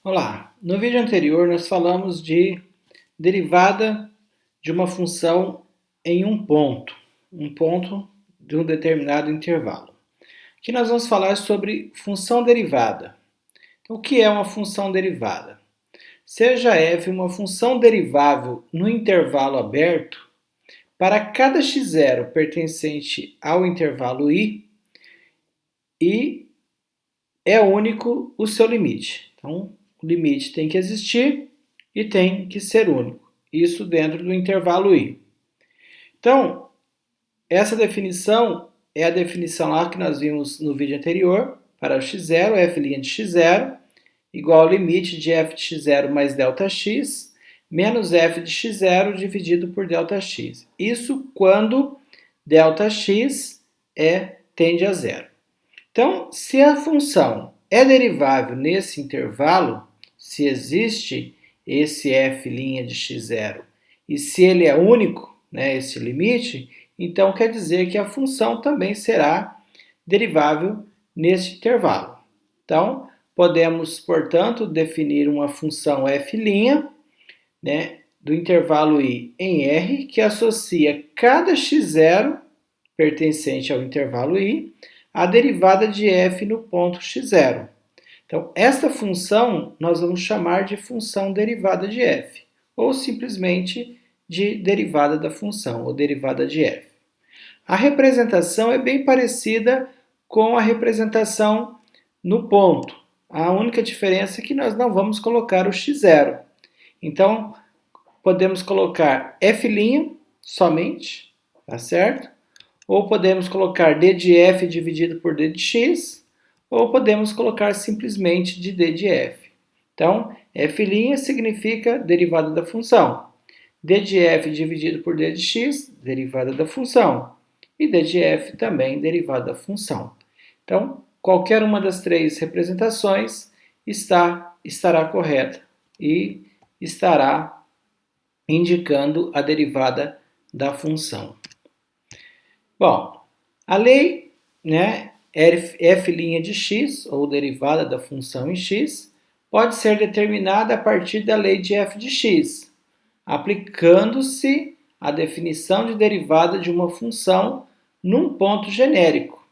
Olá, no vídeo anterior nós falamos de derivada de uma função em um ponto de um determinado intervalo. Aqui nós vamos falar sobre função derivada. Então, o que é uma função derivada? Seja f uma função derivável no intervalo aberto para cada x0 pertencente ao intervalo i e é único o seu limite. Então, o limite tem que existir e tem que ser único. Isso dentro do intervalo i. Então, essa definição é a definição lá que nós vimos no vídeo anterior para o x0, f' de x0, igual ao limite de f de x0 mais ΔX, menos f de x0 dividido por ΔX. Isso quando ΔX tende a zero. Então, se a função é derivável nesse intervalo, se existe esse f' de x0 e se ele é único, esse limite, então quer dizer que a função também será derivável nesse intervalo. Então, podemos, portanto, definir uma função f', do intervalo i em R, que associa cada x0 pertencente ao intervalo i a derivada de f no ponto x0. Então, esta função nós vamos chamar de função derivada de f, ou simplesmente de derivada da função, ou derivada de f. A representação é bem parecida com a representação no ponto. A única diferença é que nós não vamos colocar o x0. Então, podemos colocar f' somente, tá certo? Ou podemos colocar d de f dividido por d de x, ou podemos colocar simplesmente de d de f. Então, f' significa derivada da função. d de f dividido por d de x, derivada da função. E d de f também derivada da função. Então, qualquer uma das três representações estará correta e estará indicando a derivada da função. Bom, a lei, f' de x, ou derivada da função em x, pode ser determinada a partir da lei de f de x, aplicando-se a definição de derivada de uma função num ponto genérico.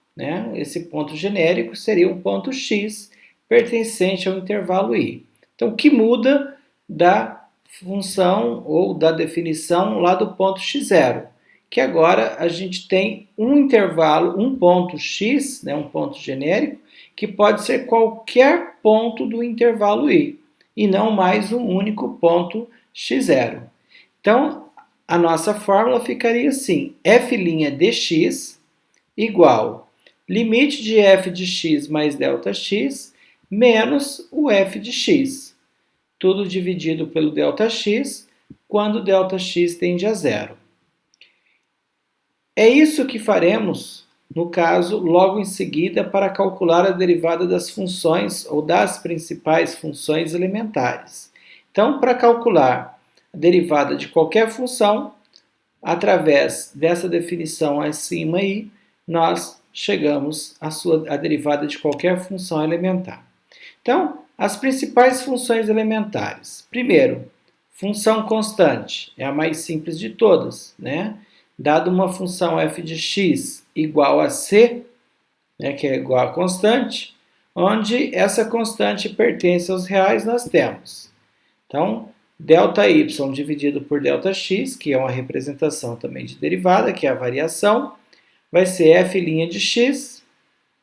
Esse ponto genérico seria um ponto x pertencente ao intervalo i. Então, o que muda da função ou da definição lá do ponto x0? Que agora a gente tem um intervalo, um ponto x, um ponto genérico, que pode ser qualquer ponto do intervalo i, e não mais um único ponto x0. Então, a nossa fórmula ficaria assim: f' de x igual limite de f de x mais ΔX menos o f de x. Tudo dividido pelo ΔX, quando ΔX tende a zero. É isso que faremos, no caso, logo em seguida, para calcular a derivada das funções ou das principais funções elementares. Então, para calcular a derivada de qualquer função, através dessa definição acima aí, nós chegamos à derivada de qualquer função elementar. Então, as principais funções elementares. Primeiro, função constante, é a mais simples de todas, Dado uma função f de x igual a c, que é igual a constante, onde essa constante pertence aos reais, nós temos. Então, ΔY dividido por ΔX, que é uma representação também de derivada, que é a variação, vai ser f' de x,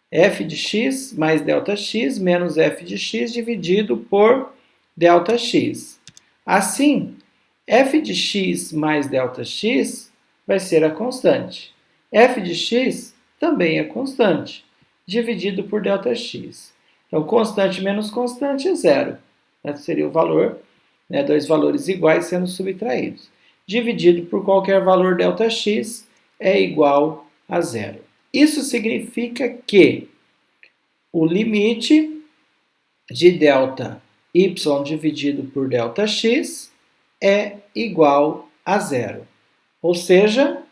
f de x mais ΔX menos f de x dividido por ΔX. Assim, f de x mais ΔX vai ser a constante. f de x também é constante, dividido por ΔX. Então, constante menos constante é zero. Seria o valor, dois valores iguais sendo subtraídos. Dividido por qualquer valor ΔX é igual a zero. Isso significa que o limite de ΔY dividido por ΔX é igual a zero. Ou seja,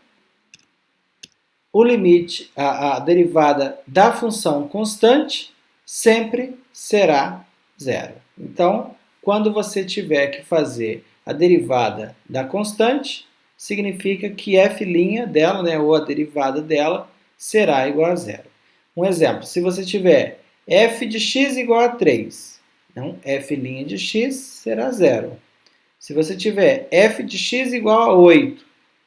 o limite, a derivada da função constante sempre será zero. Então, quando você tiver que fazer a derivada da constante, significa que f' dela, né, ou a derivada dela, será igual a zero. Um exemplo, se você tiver f de x igual a 3, então f' de x será zero. Se você tiver f de x igual a 8,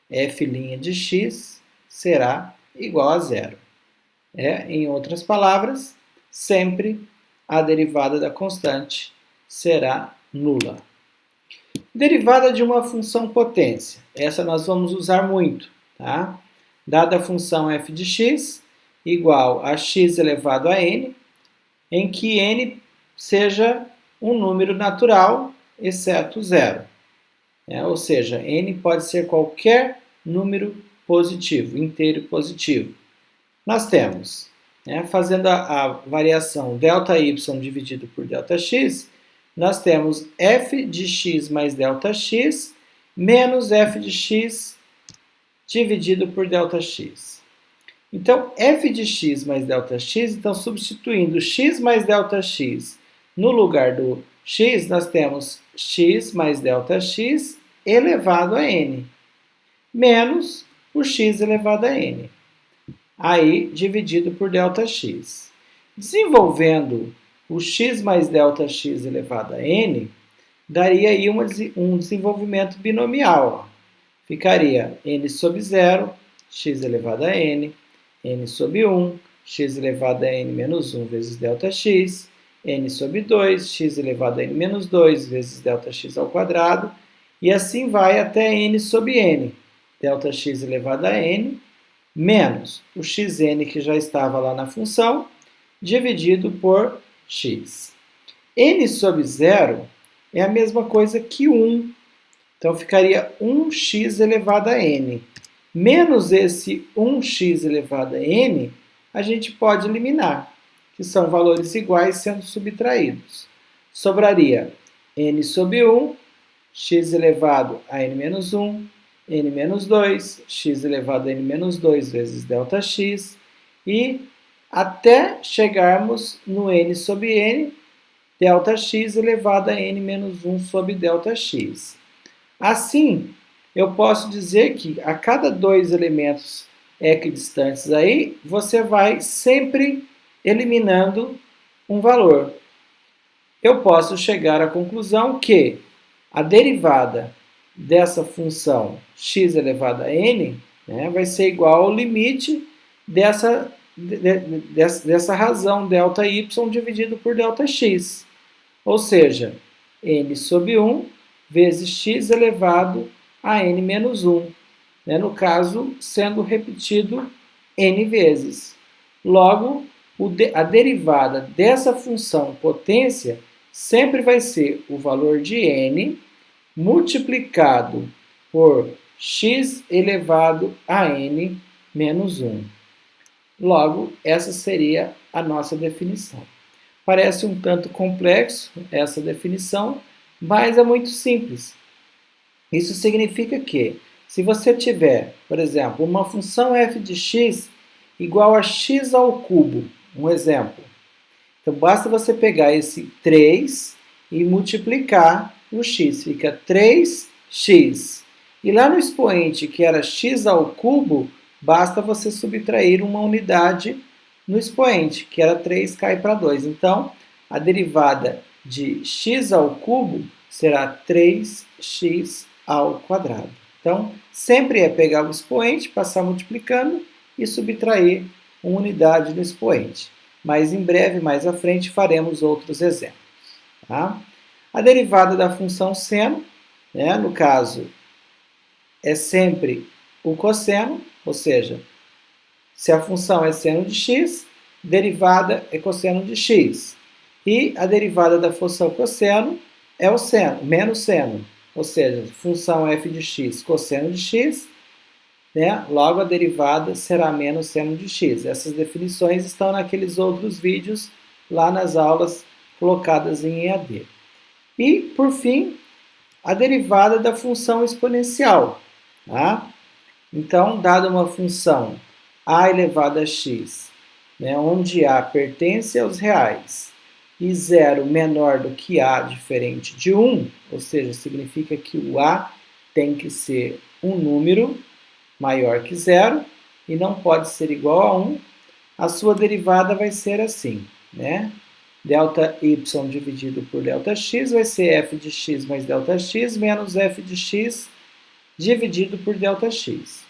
f' de x será igual a zero. Em outras palavras, sempre a derivada da constante será nula. Derivada de uma função potência. Essa nós vamos usar muito, tá? Dada a função f de x igual a x elevado a n, em que n seja um número natural, exceto zero. Ou seja, n pode ser qualquer número positivo, inteiro positivo. Nós temos, fazendo a variação ΔY dividido por ΔX, nós temos f de x mais ΔX menos f de x dividido por ΔX. Então, f de x mais ΔX, então substituindo x mais ΔX no lugar do x, nós temos x mais ΔX elevado a n, menos o x elevado a n. Aí, dividido por ΔX. Desenvolvendo o x mais ΔX elevado a n, daria aí um desenvolvimento binomial. Ficaria n sobre 0, x elevado a n sobre 1, x elevado a n menos 1 vezes ΔX, n sobre 2, x elevado a n menos 2 vezes ΔX ao quadrado, e assim vai até n sobre n, ΔX elevado a n, menos o xn que já estava lá na função, dividido por x. N sobre 0 é a mesma coisa que 1. Então, ficaria 1x elevado a n. Menos esse 1x elevado a n, a gente pode eliminar, que são valores iguais sendo subtraídos. Sobraria n sobre 1, x elevado a n menos 1, n menos 2, x elevado a n menos 2 vezes ΔX, e até chegarmos no n sobre n, ΔX elevado a n menos 1 sobre ΔX. Assim, eu posso dizer que a cada dois elementos equidistantes aí, você vai sempre eliminando um valor. Eu posso chegar à conclusão que a derivada dessa função x elevado a n, vai ser igual ao limite dessa razão ΔY dividido por ΔX. Ou seja, n sobre 1 vezes x elevado a n menos 1. No caso, sendo repetido n vezes. Logo, a derivada dessa função potência sempre vai ser o valor de n multiplicado por x elevado a n menos 1. Logo, essa seria a nossa definição. Parece um tanto complexo essa definição, mas é muito simples. Isso significa que, se você tiver, por exemplo, uma função f de x igual a x ao cubo, um exemplo. Então, basta você pegar esse 3 e multiplicar o x, fica 3x. E lá no expoente, que era x ao cubo, basta você subtrair uma unidade no expoente, que era 3, cai para 2. Então, a derivada de x ao cubo será 3x ao quadrado. Então, sempre é pegar o expoente, passar multiplicando e subtrair uma unidade no expoente. Mas em breve, mais à frente, faremos outros exemplos. Tá? A derivada da função seno, no caso, é sempre o cosseno, ou seja, se a função é seno de x, derivada é cosseno de x. E a derivada da função cosseno é o seno, menos seno. Ou seja, função f de x, cosseno de x, logo a derivada será menos seno de x. Essas definições estão naqueles outros vídeos, lá nas aulas colocadas em EAD. E, por fim, a derivada da função exponencial. Tá? Então, dada uma função a elevado a x, onde a pertence aos reais, e 0 menor do que A diferente de 1, ou seja, significa que o A tem que ser um número maior que 0 e não pode ser igual a 1, a sua derivada vai ser assim, né? Delta y dividido por delta x vai ser f de x mais delta x menos f de x dividido por delta x.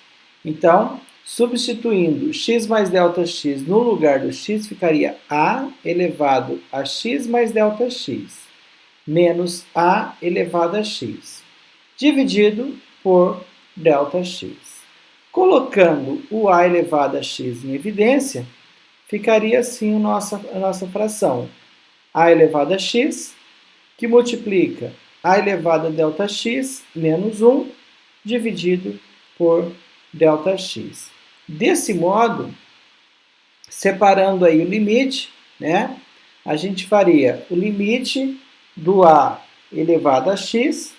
Então, substituindo x mais delta x no lugar do x, ficaria a elevado a x mais delta x, menos a elevado a x, dividido por delta x. Colocando o a elevado a x em evidência, ficaria assim a nossa fração. A elevado a x, que multiplica a elevado a delta x menos 1, dividido por delta x. Desse modo, separando aí o limite, né, a gente faria o limite do a elevado a x,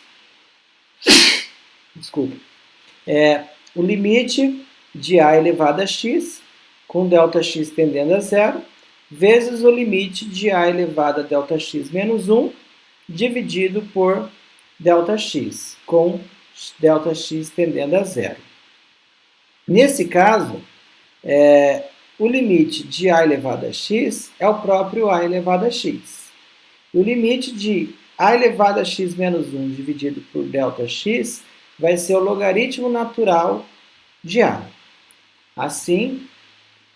o limite de a elevado a x, com delta x tendendo a zero, vezes o limite de a elevado a delta x menos 1, dividido por delta x, com delta x tendendo a zero. Nesse caso, o limite de a elevado a x é o próprio a elevado a x. O limite de a elevado a x menos 1 dividido por delta x vai ser o logaritmo natural de a. Assim,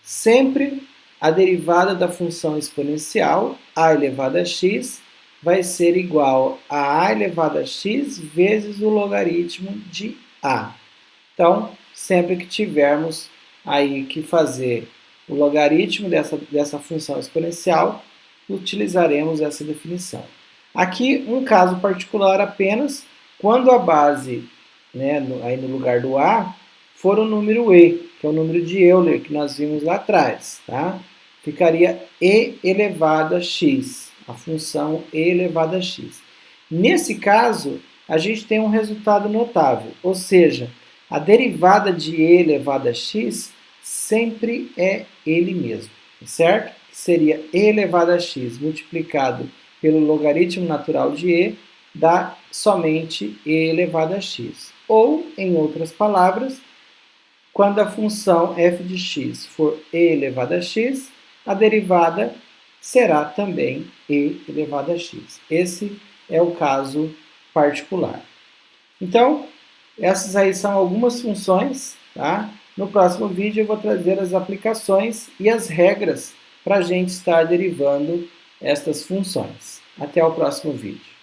sempre a derivada da função exponencial a elevado a x vai ser igual a elevado a x vezes o logaritmo de a. Então, sempre que tivermos aí que fazer o logaritmo dessa função exponencial, utilizaremos essa definição. Aqui, um caso particular apenas, quando a base, né, aí no lugar do a, for o número e, que é o número de Euler, que nós vimos lá atrás, tá? Ficaria e elevado a x, a função e elevado a x. Nesse caso, a gente tem um resultado notável, ou seja, a derivada de e elevado a x sempre é ele mesmo, certo? Seria e elevado a x multiplicado pelo logaritmo natural de e, dá somente e elevado a x. Ou, em outras palavras, quando a função f de x for e elevado a x, a derivada será também e elevado a x. Esse é o caso particular. Então, essas aí são algumas funções, tá? No próximo vídeo eu vou trazer as aplicações e as regras para a gente estar derivando estas funções. Até o próximo vídeo.